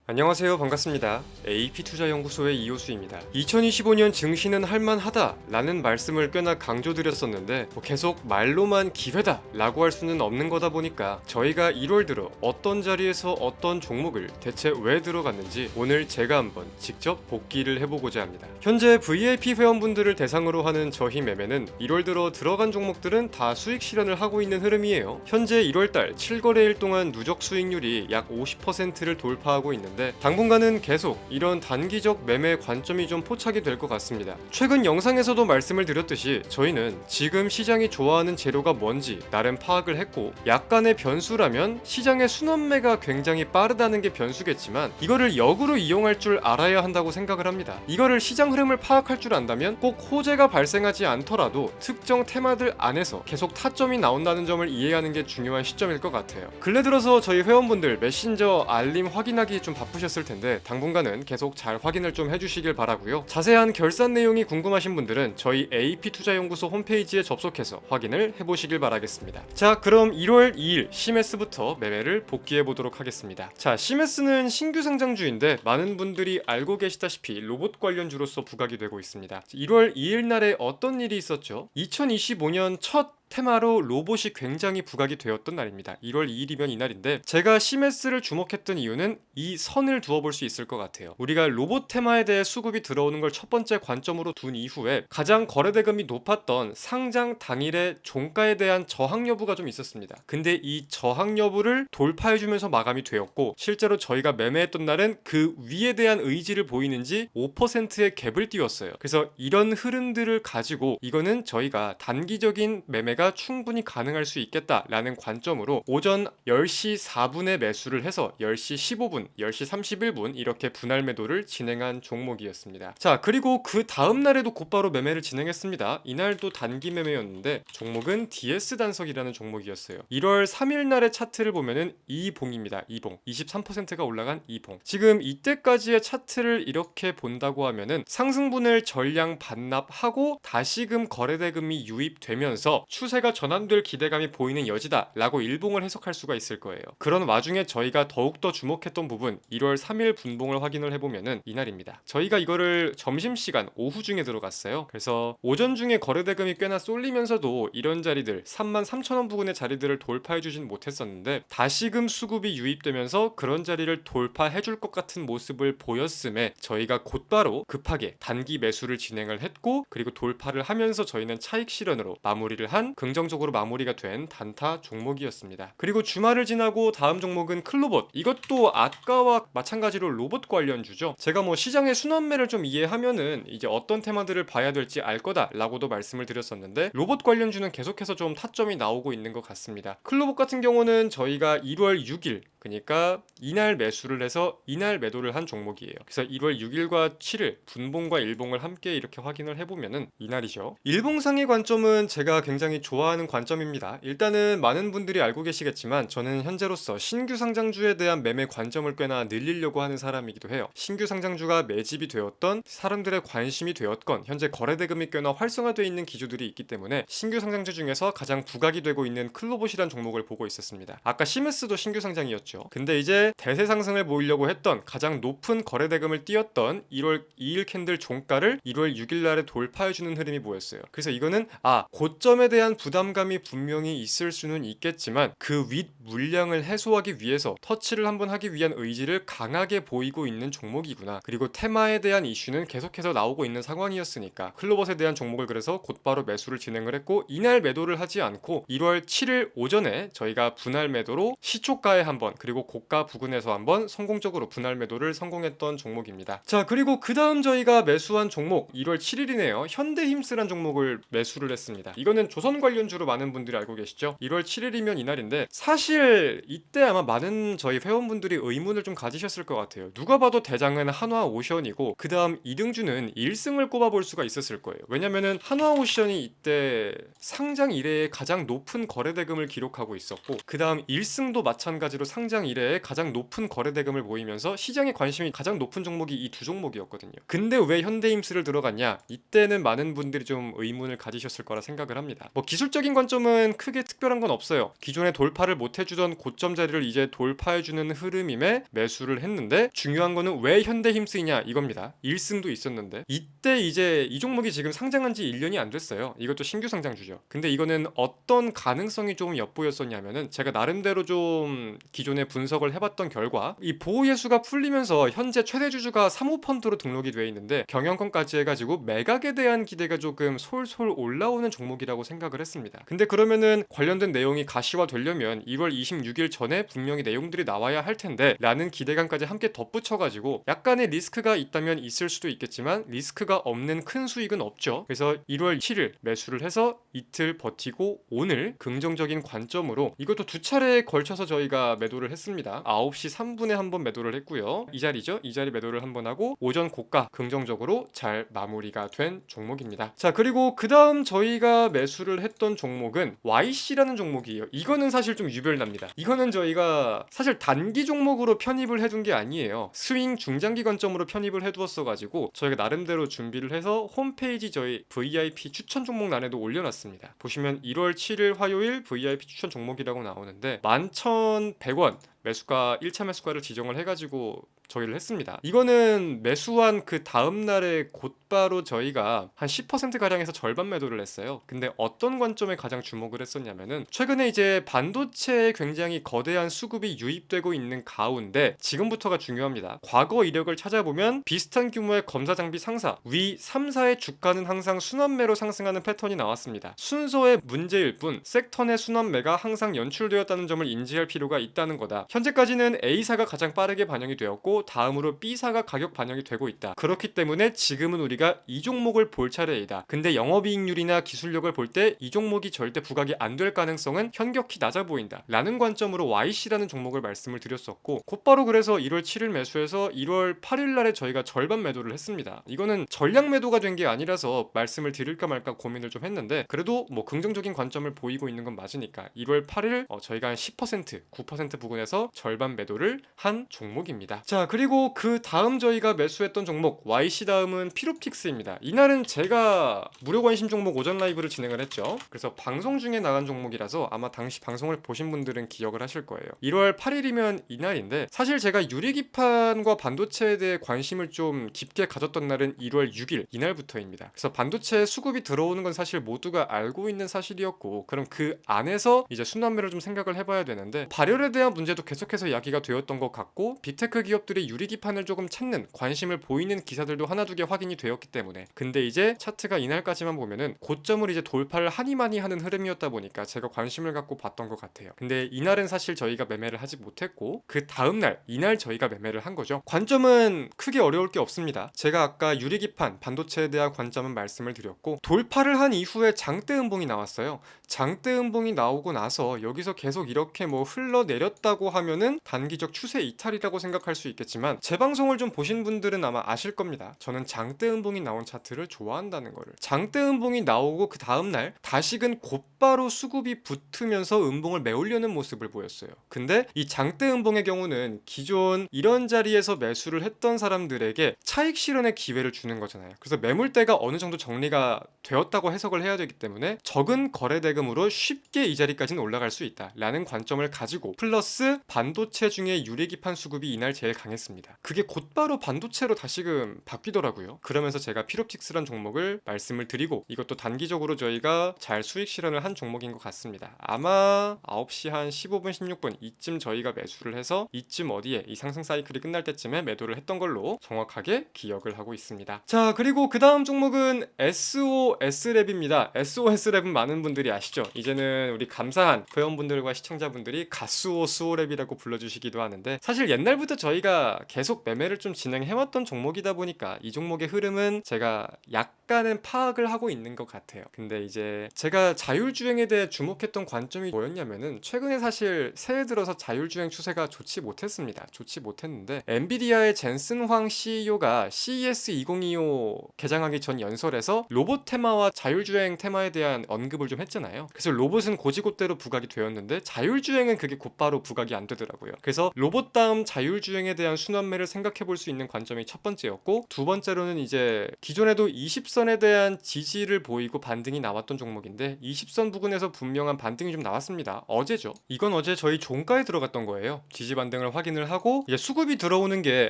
안녕하세요. 반갑습니다. AP투자연구소의 이호수입니다. 2025년 증시는 할만하다 라는 말씀을 꽤나 강조드렸었는데 계속 말로만 기회다 라고 할 수는 없는 거다 보니까 저희가 1월 들어 어떤 자리에서 어떤 종목을 대체 왜 들어갔는지 오늘 제가 한번 직접 복기를 해보고자 합니다. 현재 VIP 회원분들을 대상으로 하는 저희 매매는 1월 들어 들어간 종목들은 다 수익 실현을 하고 있는 흐름이에요. 현재 1월달 7거래일 동안 누적 수익률이 약 50%를 돌파하고 있는데 당분간은 계속 이런 단기적 매매 관점이 좀 포착이 될 것 같습니다. 최근 영상에서도 말씀을 드렸듯이 저희는 지금 시장이 좋아하는 재료가 뭔지 나름 파악을 했고, 약간의 변수라면 시장의 순환매가 굉장히 빠르다는 게 변수겠지만 이거를 역으로 이용할 줄 알아야 한다고 생각을 합니다. 이거를 시장 흐름을 파악할 줄 안다면 꼭 호재가 발생하지 않더라도 특정 테마들 안에서 계속 타점이 나온다는 점을 이해하는 게 중요한 시점일 것 같아요. 근래 들어서 저희 회원분들 메신저 알림 확인하기 좀 바쁘셨을 텐데 당분간은 계속 잘 확인을 좀 해주시길 바라고요. 자세한 결산 내용이 궁금하신 분들은 저희 AP투자연구소 홈페이지에 접속해서 확인을 해보시길 바라겠습니다. 자, 그럼 1월 2일 시메스부터 매매를 복귀해 보도록 하겠습니다. 자, 시메스는 신규 상장주인데 많은 분들이 알고 계시다시피 로봇 관련주로서 부각이 되고 있습니다. 1월 2일 날에 어떤 일이 있었죠? 2025년 첫 테마로 로봇이 굉장히 부각이 되었던 날입니다. 1월 2일이면 이날인데 제가 시메스를 주목했던 이유는 이 선을 두어볼 수 있을 것 같아요. 우리가 로봇 테마에 대해 수급이 들어오는 걸 첫 번째 관점으로 둔 이후에 가장 거래대금이 높았던 상장 당일의 종가에 대한 저항 여부가 좀 있었습니다. 근데 이 저항 여부를 돌파해주면서 마감이 되었고, 실제로 저희가 매매했던 날은 그 위에 대한 의지를 보이는지 5%의 갭을 띄웠어요. 그래서 이런 흐름들을 가지고 이거는 저희가 단기적인 매매가 충분히 가능할 수 있겠다라는 관점으로 오전 10시 4분에 매수를 해서 10시 15분, 10시 31분 이렇게 분할 매도를 진행한 종목이었습니다. 자, 그리고 그 다음 날에도 곧바로 매매를 진행했습니다. 이날도 단기 매매였는데 종목은 DS 단석이라는 종목이었어요. 1월 3일 날의 차트를 보면은 이 봉입니다. 이 봉. 23%가 올라간 이 봉. 지금 이때까지의 차트를 이렇게 본다고 하면은 상승분을 전량 반납하고 다시금 거래대금이 유입되면서 추세가 전환될 기대감이 보이는 여지다 라고 일봉을 해석할 수가 있을 거예요. 그런 와중에 저희가 더욱더 주목했던 부분 1월 3일 분봉을 확인을 해보면은 이날입니다. 저희가 이거를 점심시간 오후 중에 들어갔어요. 그래서 오전 중에 거래대금이 꽤나 쏠리면서도 이런 자리들 33,000원 부근의 자리들을 돌파해주진 못했었는데 다시금 수급이 유입되면서 그런 자리를 돌파해줄 것 같은 모습을 보였음에 저희가 곧바로 급하게 단기 매수를 진행을 했고, 그리고 돌파를 하면서 저희는 차익 실현으로 마무리를 한 긍정적으로 마무리가 된 단타 종목이었습니다. 그리고 주말을 지나고 다음 종목은 클로봇. 이것도 아까와 마찬가지로 로봇 관련주죠. 제가 시장의 순환매를 좀 이해하면은 이제 어떤 테마들을 봐야 될지 알 거다라고도 말씀을 드렸었는데 로봇 관련주는 계속해서 좀 타점이 나오고 있는 것 같습니다. 클로봇 같은 경우는 저희가 1월 6일 그러니까 이날 매수를 해서 이날 매도를 한 종목이에요. 그래서 1월 6일과 7일 분봉과 일봉을 함께 이렇게 확인을 해보면은 이날이죠. 일봉상의 관점은 제가 굉장히 좋아하는 관점입니다. 일단은 많은 분들이 알고 계시겠지만 저는 현재로서 신규 상장주에 대한 매매 관점을 꽤나 늘리려고 하는 사람이기도 해요. 신규 상장주가 매집이 되었던 사람들의 관심이 되었건 현재 거래대금이 꽤나 활성화되어 있는 기주들이 있기 때문에 신규 상장주 중에서 가장 부각이 되고 있는 클로봇이란 종목을 보고 있었습니다. 아까 시메스도 신규 상장이었죠. 근데 이제 대세 상승을 보이려고 했던 가장 높은 거래대금을 띄었던 1월 2일 캔들 종가를 1월 6일 날에 돌파해주는 흐름이 보였어요. 그래서 이거는 고점에 대한 부담감이 분명히 있을 수는 있겠지만 그 윗 물량을 해소하기 위해서 터치를 한번 하기 위한 의지를 강하게 보이고 있는 종목이구나. 그리고 테마에 대한 이슈는 계속해서 나오고 있는 상황이었으니까 클로봇에 대한 종목을 그래서 곧바로 매수를 진행을 했고, 이날 매도를 하지 않고 1월 7일 오전에 저희가 분할 매도로 시초가에 한번 그리고 고가 부근에서 한번 성공적으로 분할 매도를 성공했던 종목입니다. 자, 그리고 그 다음 저희가 매수한 종목 1월 7일이네요. 현대힘스란 종목을 매수를 했습니다. 이거는 조선 관련주로 많은 분들이 알고 계시죠? 1월 7일이면 이날인데 사실 이때 아마 많은 저희 회원분들이 의문을 좀 가지셨을 것 같아요. 누가 봐도 대장은 한화오션이고 그 다음 2등주는 1승을 꼽아볼 수가 있었을 거예요. 왜냐면은 한화오션이 이때 상장 이래에 가장 높은 거래대금을 기록하고 있었고 그 다음 1승도 마찬가지로 상장 상장 이래에 가장 높은 거래 대금을 보이면서 시장의 관심이 가장 높은 종목이 이 두 종목이었거든요. 근데 왜 현대임스를 들어갔냐? 이때는 많은 분들이 좀 의문을 가지셨을 거라 생각을 합니다. 뭐 기술적인 관점은 크게 특별한 건 없어요. 기존에 돌파를 못 해주던 고점 자리를 이제 돌파해주는 흐름임에 매수를 했는데, 중요한 거는 왜 현대힘스이냐 이겁니다. 1승도 있었는데 이때 이제 이 종목이 지금 상장한 지 1년이 안 됐어요. 이것도 신규 상장주죠. 근데 이거는 어떤 가능성이 좀 엿보였었냐면은, 제가 나름대로 좀 기존에 분석을 해봤던 결과, 이 보호예수가 풀리면서 현재 최대 주주가 사모펀드로 등록이 돼 있는데 경영권까지 해가지고 매각에 대한 기대가 조금 솔솔 올라오는 종목이라고 생각을 했습니다. 근데 그러면은 관련된 내용이 가시화 되려면 1월 26일 전에 분명히 내용들이 나와야 할 텐데 라는 기대감까지 함께 덧붙여가지고 약간의 리스크가 있다면 있을 수도 있겠지만 리스크가 없는 큰 수익은 없죠. 그래서 1월 7일 매수를 해서 이틀 버티고 오늘 긍정적인 관점으로, 이것도 두 차례에 걸쳐서 저희가 매도를 했습니다. 9시 3분에 한번 매도를 했고요. 이 자리죠. 이 자리 매도를 한번 하고 오전 고가 긍정적으로 잘 마무리가 된 종목입니다. 자, 그리고 그 다음 저희가 매수를 했던 종목은 YC라는 종목이에요. 이거는 사실 좀 유별납니다. 이거는 저희가 사실 단기 종목으로 편입을 해둔 게 아니에요. 스윙 중장기 관점으로 편입을 해두었어 가지고 저희가 나름대로 준비를 해서 홈페이지 저희 VIP 추천 종목란에도 올려놨습니다. 보시면 1월 7일 화요일 VIP 추천 종목이라고 나오는데 11,100원 매수가 1차 매수가를 지정을 해가지고 저희를 했습니다. 이거는 매수한 그 다음날에 곧바로 저희가 한 10%가량에서 절반 매도를 했어요. 근데 어떤 관점에 가장 주목을 했었냐면은, 최근에 이제 반도체에 굉장히 거대한 수급이 유입되고 있는 가운데 지금부터가 중요합니다. 과거 이력을 찾아보면 비슷한 규모의 검사 장비 상사 위 3사의 주가는 항상 순환매로 상승하는 패턴이 나왔습니다. 순서의 문제일 뿐 섹터 내 순환매가 항상 연출되었다는 점을 인지할 필요가 있다는 거다. 현재까지는 A사가 가장 빠르게 반영이 되었고 다음으로 B사가 가격 반영이 되고 있다. 그렇기 때문에 지금은 우리가 이 종목을 볼 차례이다. 근데 영업이익률이나 기술력을 볼 때 이 종목이 절대 부각이 안 될 가능성은 현격히 낮아 보인다 라는 관점으로 YC라는 종목을 말씀을 드렸었고, 곧바로 그래서 1월 7일 매수해서 1월 8일 날에 저희가 절반 매도를 했습니다. 이거는 전량 매도가 된 게 아니라서 말씀을 드릴까 말까 고민을 좀 했는데, 그래도 뭐 긍정적인 관점을 보이고 있는 건 맞으니까 1월 8일 저희가 한 10%, 9% 부근에서 절반 매도를 한 종목입니다. 자, 그리고 그 다음 저희가 매수했던 종목 YC 다음은 피로픽스입니다. 이날은 제가 무료 관심 종목 오전 라이브를 진행을 했죠. 그래서 방송 중에 나간 종목이라서 아마 당시 방송을 보신 분들은 기억을 하실 거예요. 1월 8일이면 이날인데, 사실 제가 유리기판과 반도체에 대해 관심을 좀 깊게 가졌던 날은 1월 6일 이날부터입니다. 그래서 반도체 수급이 들어오는 건 사실 모두가 알고 있는 사실이었고, 그럼 그 안에서 이제 순환매를 좀 생각을 해봐야 되는데, 발열에 대한 문제도 계속해서 이야기가 되었던 것 같고, 빅테크 기업들이 유리기판을 조금 찾는 관심을 보이는 기사들도 하나 두 개 확인이 되었기 때문에, 근데 이제 차트가 이날까지만 보면은 고점을 이제 돌파를 하니마니 하는 흐름이었다 보니까 제가 관심을 갖고 봤던 것 같아요. 근데 이날은 사실 저희가 매매를 하지 못했고 그 다음날 이날 저희가 매매를 한 거죠. 관점은 크게 어려울 게 없습니다. 제가 아까 유리기판 반도체에 대한 관점은 말씀을 드렸고, 돌파를 한 이후에 장대 음봉이 나왔어요. 장대 음봉이 나오고 나서 여기서 계속 이렇게 뭐 흘러내렸다고 하면은 단기적 추세 이탈이라고 생각할 수 있겠지만, 제 방송을 좀 보신 분들은 아마 아실 겁니다. 저는 장대 음봉이 나온 차트를 좋아한다는 거를. 장대 음봉이 나오고 그 다음날 다시금 곧바로 수급이 붙으면서 음봉을 메우려는 모습을 보였어요. 근데 이 장대 음봉의 경우는 기존 이런 자리에서 매수를 했던 사람들에게 차익 실현의 기회를 주는 거잖아요. 그래서 매물대가 어느 정도 정리가 되었다고 해석을 해야 되기 때문에 적은 거래 대금으로 쉽게 이 자리까지는 올라갈 수 있다 라는 관점을 가지고, 플러스 반도체 중에 유리기판 수급이 이날 제일 강했습니다. 그게 곧바로 반도체로 다시금 바뀌더라고요. 그러면서 제가 피롭틱스란 종목을 말씀을 드리고, 이것도 단기적으로 저희가 잘 수익 실현을 한 종목인 것 같습니다. 아마 9시 한 15분 16분 이쯤 저희가 매수를 해서 이쯤 어디에 이 상승 사이클이 끝날 때쯤에 매도를 했던 걸로 정확하게 기억을 하고 있습니다. 자, 그리고 그 다음 종목은 SOS랩입니다. SOS랩은 많은 분들이 아시죠? 이제는 우리 감사한 회원분들과 시청자분들이 가수오 수오랩이라고 불러주시기도 하는데, 사실 옛날부터 저희가 계속 매매를 좀 진행해왔던 종목이다 보니까 이 종목의 흐름은 제가 약간은 파악을 하고 있는 것 같아요. 근데 이제 제가 자율주행에 대해 주목했던 관점이 뭐였냐면은, 최근에 사실 새해 들어서 자율주행 추세가 좋지 못했습니다. 좋지 못했는데 엔비디아의 젠슨 황 CEO가 CES 2025 개장하기 전 연설에서 로봇 테마와 자율주행 테마에 대한 언급을 좀 했잖아요. 그래서 로봇은 고지곳대로 부각이 되었는데 자율주행은 그게 곧바로 부각이 조각이 안 되더라고요. 그래서 로봇 다음 자율주행에 대한 순환매를 생각해 볼 수 있는 관점이 첫 번째였고, 두 번째로는 이제 기존에도 20선에 대한 지지를 보이고 반등이 나왔던 종목인데 20선 부근에서 분명한 반등이 좀 나왔습니다. 어제죠. 이건 어제 저희 종가에 들어갔던 거예요. 지지 반등을 확인을 하고 이제 수급이 들어오는 게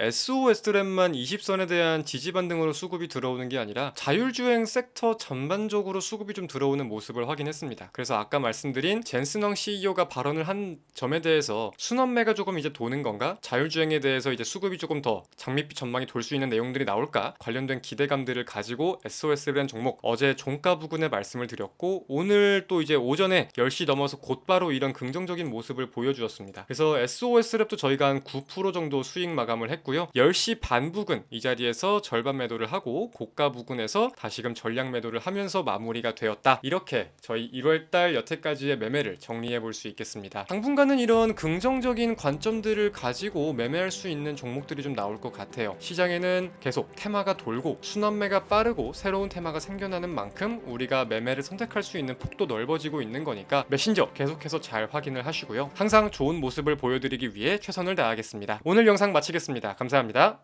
SOS램만 20선에 대한 지지 반등으로 수급이 들어오는 게 아니라 자율주행 섹터 전반적으로 수급이 좀 들어오는 모습을 확인했습니다. 그래서 아까 말씀드린 젠슨헝 CEO가 발언을 한 점에 대해서 순환매가 조금 이제 도는 건가? 자율주행에 대해서 이제 수급이 조금 더 장밋빛 전망이 돌 수 있는 내용들이 나올까? 관련된 기대감들을 가지고 SOS라는 종목 어제 종가 부근에 말씀을 드렸고, 오늘 또 이제 오전에 10시 넘어서 곧바로 이런 긍정적인 모습을 보여주었습니다. 그래서 SOS랩도 저희가 한 9% 정도 수익 마감을 했고요. 10시 반 부근 이 자리에서 절반 매도를 하고 고가 부근에서 다시금 전량 매도를 하면서 마무리가 되었다. 이렇게 저희 1월달 여태까지의 매매를 정리해 볼 수 있겠습니다. 당분간은 이런 긍정적인 관점들을 가지고 매매할 수 있는 종목들이 좀 나올 것 같아요. 시장에는 계속 테마가 돌고 순환매가 빠르고 새로운 테마가 생겨나는 만큼 우리가 매매를 선택할 수 있는 폭도 넓어지고 있는 거니까 메신저 계속해서 잘 확인을 하시고요. 항상 좋은 모습을 보여드리기 위해 최선을 다하겠습니다. 오늘 영상 마치겠습니다. 감사합니다.